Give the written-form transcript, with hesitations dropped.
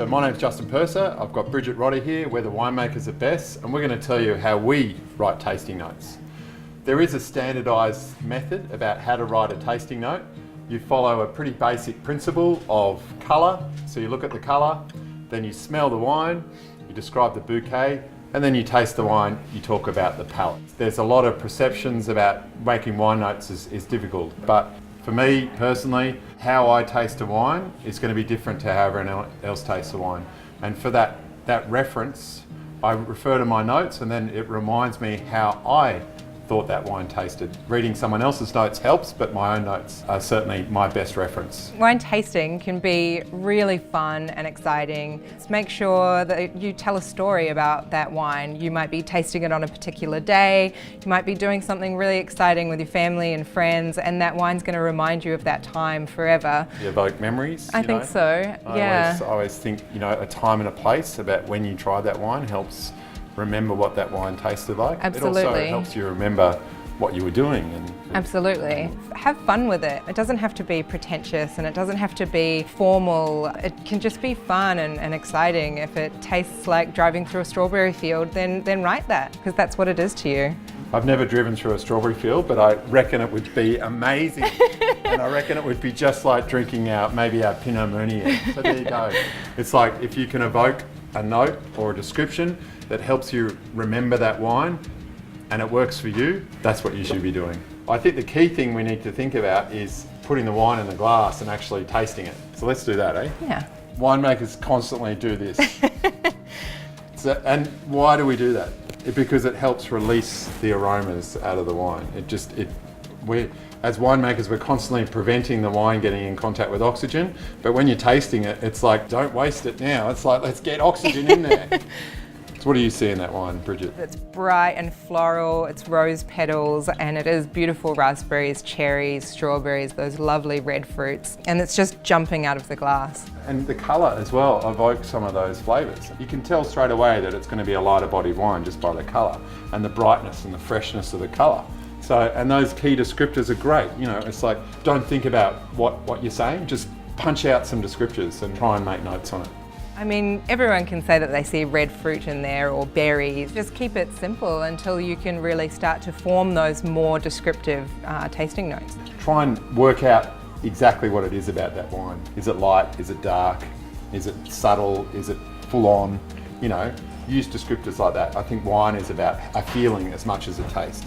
So my name's Justin Purser. I've got Brigitte Rodda here. We're the winemakers at Best, and we're going to tell you how we write tasting notes. There is a standardised method about how to write a tasting note. You follow a pretty basic principle of colour. So you look at the colour, then you smell the wine, you describe the bouquet, and then you taste the wine, you talk about the palate. There's a lot of perceptions about making wine notes is difficult, but for me personally, how I taste a wine is going to be different to how everyone else tastes a wine. And for that reference, I refer to my notes, and then it reminds me how I thought that wine tasted. Reading someone else's notes helps, but my own notes are certainly my best reference. Wine tasting can be really fun and exciting. Just make sure that you tell a story about that wine. You might be tasting it on a particular day, you might be doing something really exciting with your family and friends, and that wine's going to remind you of that time forever. You evoke memories? I think so, yeah. I always think, a time and a place about when you try that wine helps remember what that wine tasted like. Absolutely. It also helps you remember what you were doing. Absolutely. Have fun with it. It doesn't have to be pretentious and it doesn't have to be formal. It can just be fun and exciting. If it tastes like driving through a strawberry field, then write that, because that's what it is to you. I've never driven through a strawberry field, but I reckon it would be amazing. And I reckon it would be just like drinking maybe our Pinot Meunier. So there you go. It's like if you can evoke a note or a description that helps you remember that wine and it works for you, that's what you should be doing. I think the key thing we need to think about is putting the wine in the glass and actually tasting it. So let's do that, eh? Yeah. Winemakers constantly do this. And why do we do that? Because it helps release the aromas out of the wine. As winemakers, we're constantly preventing the wine getting in contact with oxygen, but when you're tasting it, it's like, don't waste it now. It's like, let's get oxygen in there. So what do you see in that wine, Brigitte? It's bright and floral, it's rose petals, and it is beautiful raspberries, cherries, strawberries, those lovely red fruits, and it's just jumping out of the glass. And the colour as well evokes some of those flavours. You can tell straight away that it's going to be a lighter bodied wine just by the colour and the brightness and the freshness of the colour. So, and those key descriptors are great. It's like, don't think about what you're saying, just punch out some descriptors and try and make notes on it. I mean, everyone can say that they see red fruit in there or berries. Just keep it simple until you can really start to form those more descriptive tasting notes. Try and work out exactly what it is about that wine. Is it light? Is it dark? Is it subtle? Is it full on? Use descriptors like that. I think wine is about a feeling as much as a taste.